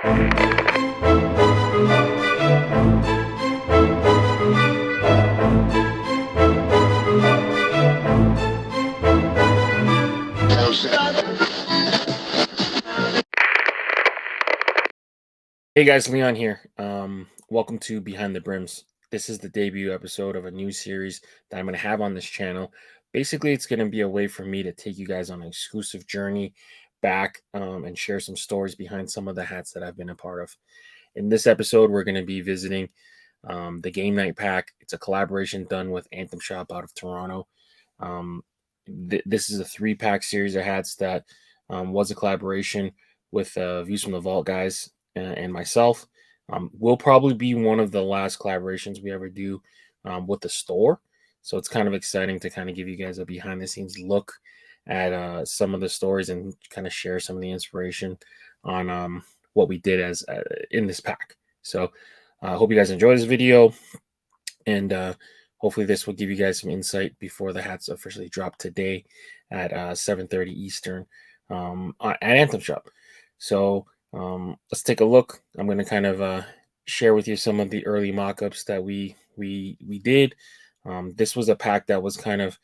Hey guys, Leon here. Welcome to Behind the Brims. This is the debut episode of a new series that I'm going to have on this channel. Basically, it's going to be a way for me to take you guys on an exclusive journey back and share some stories behind some of the hats that I've been a part of. In this episode, we're going to be visiting the Game Night Pack. It's a collaboration done with Anthem Shop out of Toronto. This is a 3-pack series of hats that was a collaboration with Views from the Vault guys and myself. Will probably be one of the last collaborations we ever do with the store. So it's kind of exciting to kind of give you guys a behind the scenes look at some of the stories and kind of share some of the inspiration on what we did as in this pack. So I hope you guys enjoy this video, and hopefully this will give you guys some insight before the hats officially drop today at 7:30 Eastern at Anthem Shop. So let's take a look. I'm going to kind of share with you some of the early mock-ups that we did. This was a pack that was kind of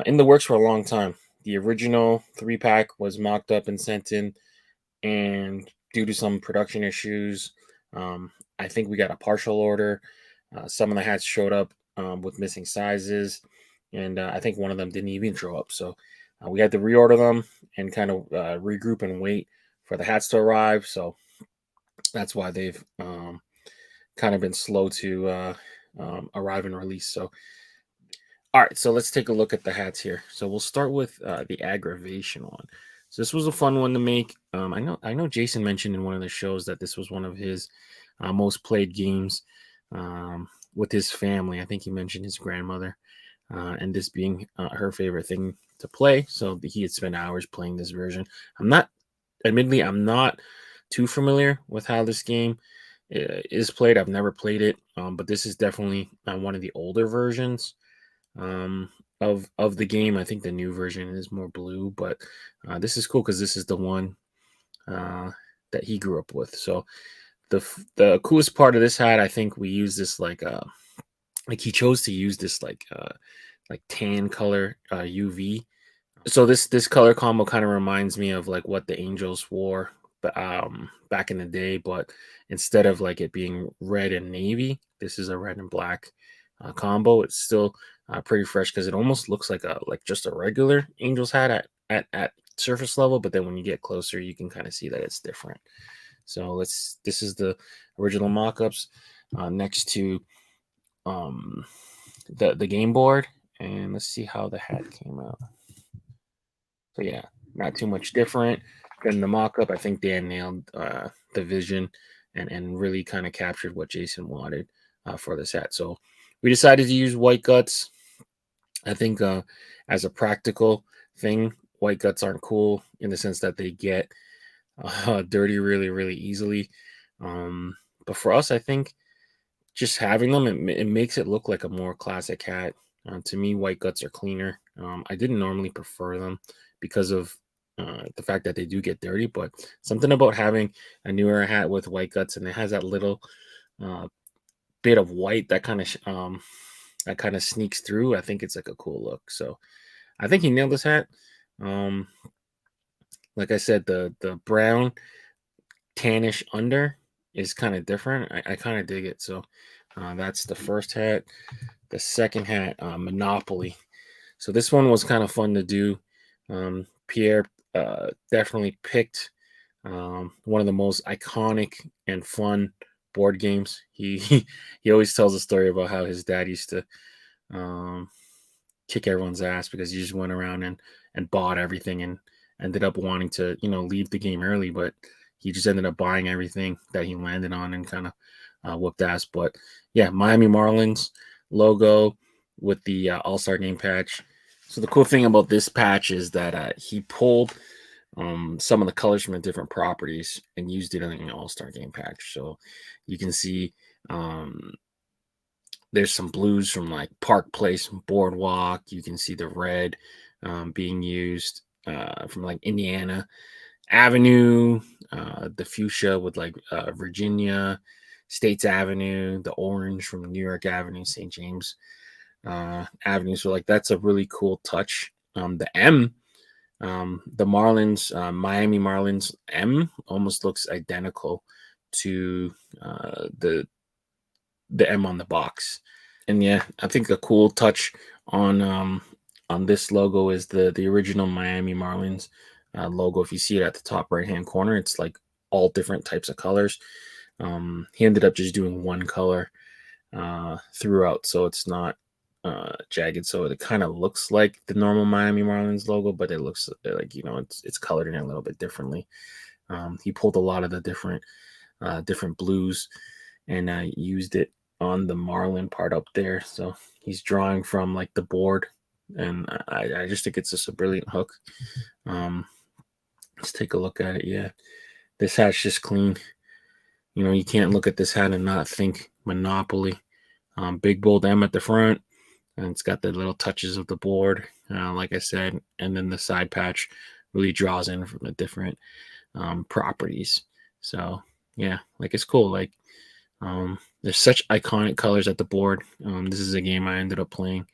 in the works for a long time. The original 3-pack was mocked up and sent in, and due to some production issues, I think we got a partial order. Some of the hats showed up with missing sizes, and I think one of them didn't even show up. So we had to reorder them and kind of regroup and wait for the hats to arrive. So that's why they've kind of been slow to arrive and release. So all right, so let's take a look at the hats here. So we'll start with the aggravation one. So this was a fun one to make. I know Jason mentioned in one of the shows that this was one of his most played games with his family. I think he mentioned his grandmother, and this being her favorite thing to play. So he had spent hours playing this version. Admittedly, I'm not too familiar with how this game is played. I've never played it, but this is definitely one of the older versions of the game. I think the new version is more blue, but this is cool because this is the one that he grew up with. So the coolest part of this hat, I think we use this like he chose to use this like tan color UV. So this color combo kind of reminds me of like what the Angels wore back in the day, but instead of like it being red and navy, this is a red and black combo. It's still pretty fresh because it almost looks like just a regular Angels hat at surface level, but then when you get closer, you can kind of see that it's different. So this is the original mock-ups next to the game board, and let's see how the hat came out. So yeah, not too much different than the mock-up. I think Dan nailed the vision and really kind of captured what Jason wanted for this hat. So we decided to use white guts. I think as a practical thing, white guts aren't cool in the sense that they get dirty really easily. But for us, I think just having them, it makes it look like a more classic hat. To me, white guts are cleaner. I didn't normally prefer them because of the fact that they do get dirty, but something about having a newer hat with white guts and it has that little bit of white that kind of sneaks through. I think it's like a cool look. So I think he nailed this hat. Like I said, the brown tannish under is kind of different. I kind of dig it. So that's the first hat. The second hat, Monopoly. So this one was kind of fun to do. Pierre definitely picked one of the most iconic and fun board games. He always tells a story about how his dad used to kick everyone's ass because he just went around and bought everything and ended up wanting to leave the game early, but he just ended up buying everything that he landed on and kind of whooped ass. But yeah, Miami Marlins logo with the All-Star game patch. So the cool thing about this patch is that he pulled some of the colors from the different properties and used it in an All-Star game patch. So you can see there's some blues from like Park Place, Boardwalk. You can see the red being used from like Indiana Avenue, the fuchsia with like Virginia, States Avenue, the orange from New York Avenue, St. James Avenue. So like that's a really cool touch. The M, the Marlins, Miami Marlins M almost looks identical to the M on the box. And yeah, I think a cool touch on this logo is the original Miami Marlins logo. If you see it at the top right hand corner, it's like all different types of colors. He ended up just doing one color throughout, so it's not jagged. So it kind of looks like the normal Miami Marlins logo, but it looks like it's colored in a little bit differently. He pulled a lot of the different blues and used it on the Marlin part up there. So he's drawing from like the board, and I just think it's just a brilliant hook. Let's take a look at it. Yeah, this hat's just clean. You can't look at this hat and not think Monopoly. Big bold M at the front, and it's got the little touches of the board, like I said, and then the side patch really draws in from the different properties. So yeah, like it's cool. Like there's such iconic colors at the board. This is a game I ended up playing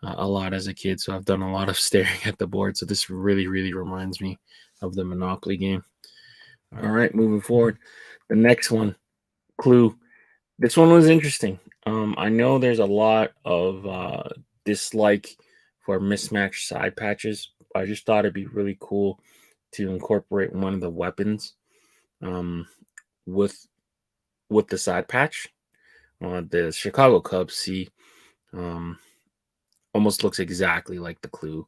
a lot as a kid, so I've done a lot of staring at the board. So this really, really reminds me of the Monopoly game. All right, moving forward. The next one, Clue. This one was interesting. I know there's a lot of dislike for mismatched side patches. I just thought it'd be really cool to incorporate one of the weapons um, with the side patch. The Chicago Cubs see um, almost looks exactly like the Clue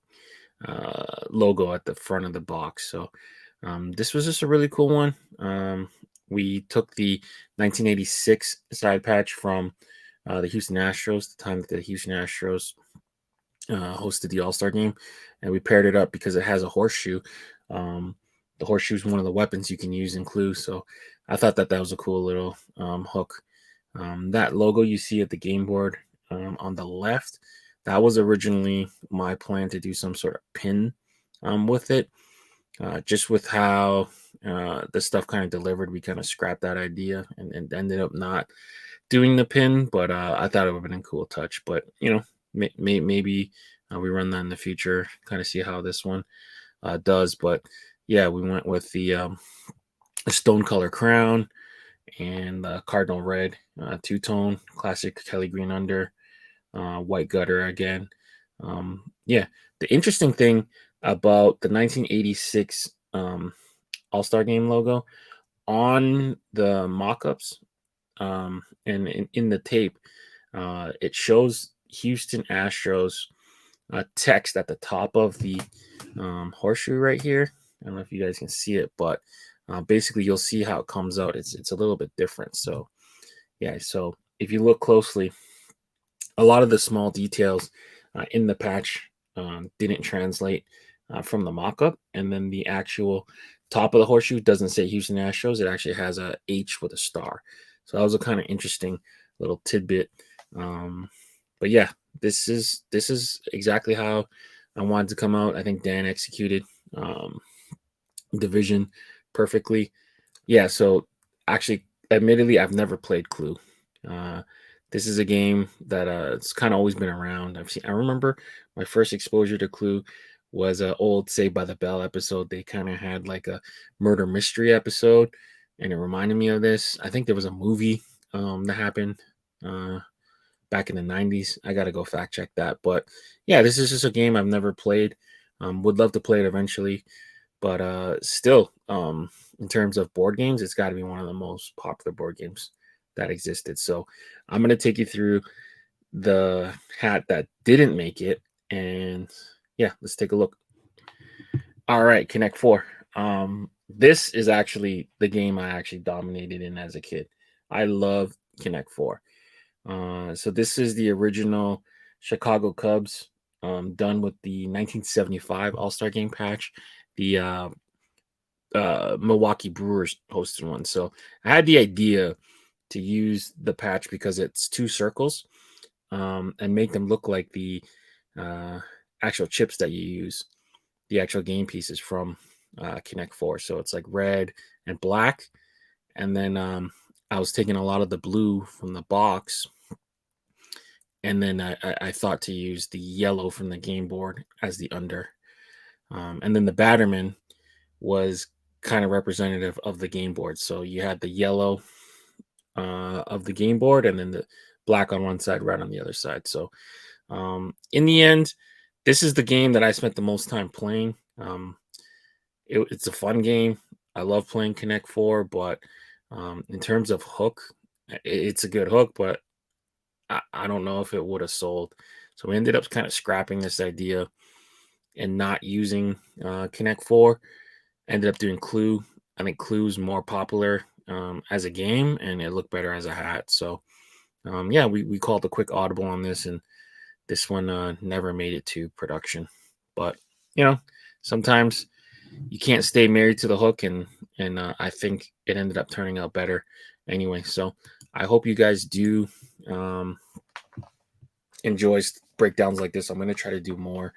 logo at the front of the box. So this was just a really cool one. We took the 1986 side patch from the Houston Astros, the time that the Houston Astros hosted the All-Star game, and we paired it up because it has a horseshoe. The horseshoe is one of the weapons you can use in Clue, so I thought that was a cool little hook. That logo you see at the game board on the left, that was originally my plan to do some sort of pin with it. Just with how the stuff kind of delivered, we kind of scrapped that idea and ended up not doing the pin. But I thought it would have been a cool touch. But maybe we run that in the future, kind of see how this one does. But yeah, we went with the stone color crown and the cardinal red two-tone classic Kelly green under, white gutter again. Yeah, the interesting thing about the 1986 All-Star Game logo on the mock-ups and in the tape, it shows Houston Astros text at the top of the horseshoe right here. I don't know if you guys can see it, but basically you'll see how it comes out. It's a little bit different. So yeah, so if you look closely, a lot of the small details in the patch didn't translate from the mock-up, and then the actual top of the horseshoe doesn't say Houston Astros. It actually has a H with a star. So that was a kind of interesting little tidbit. But yeah, this is exactly how I wanted to come out. I think Dan executed division perfectly. Yeah, so actually, admittedly, I've never played Clue. This is a game that it's kind of always been around. I remember my first exposure to Clue was an old Saved by the Bell episode. They kind of had like a murder mystery episode, and it reminded me of this. I think there was a movie that happened back in the 90s. I got to go fact check that. But yeah, this is just a game I've never played. Would love to play it eventually. But still, in terms of board games, it's got to be one of the most popular board games that existed. So I'm going to take you through the hat that didn't make it. And yeah, let's take a look. All right, Connect 4. This is actually the game I actually dominated in as a kid. I love Connect 4. So this is the original Chicago Cubs done with the 1975 All-Star Game patch. The Milwaukee Brewers hosted one. So I had the idea to use the patch because it's two circles and make them look like the actual chips that you use, the actual game pieces from Connect 4. So it's like red and black. And then I was taking a lot of the blue from the box. And then I thought to use the yellow from the game board as the under. And then the Batterman was kind of representative of the game board. So you had the yellow of the game board and then the black on one side, red on the other side. So in the end, this is the game that I spent the most time playing. It's a fun game. I love playing Connect 4, but in terms of hook, it's a good hook, but I don't know if it would have sold. So we ended up kind of scrapping this idea and not using Connect 4. Ended up doing Clue. I think Clue's more popular as a game, and it looked better as a hat. So yeah, we called a quick audible on this, and this one never made it to production. But sometimes you can't stay married to the hook, and I think it ended up turning out better anyway. So I hope you guys do enjoy breakdowns like this. I'm going to try to do more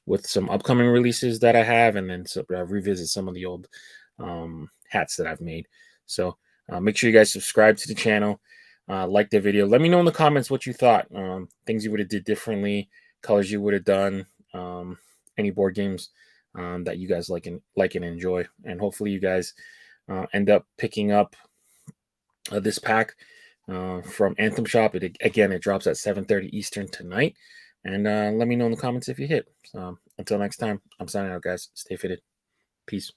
with some upcoming releases that I have, and then revisit some of the old hats that I've made. So make sure you guys subscribe to the channel, like the video. Let me know in the comments what you thought, things you would have did differently, colors you would have done, any board games that you guys like and enjoy. And hopefully you guys end up picking up this pack from Anthem Shop. It drops at 7:30 Eastern tonight. And let me know in the comments if you hit. Until next time, I'm signing out, guys. Stay fitted. Peace.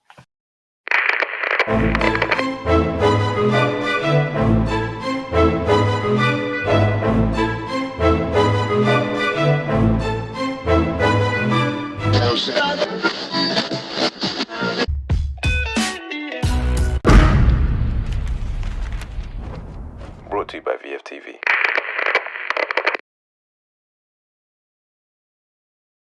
Brought to you by VFTV.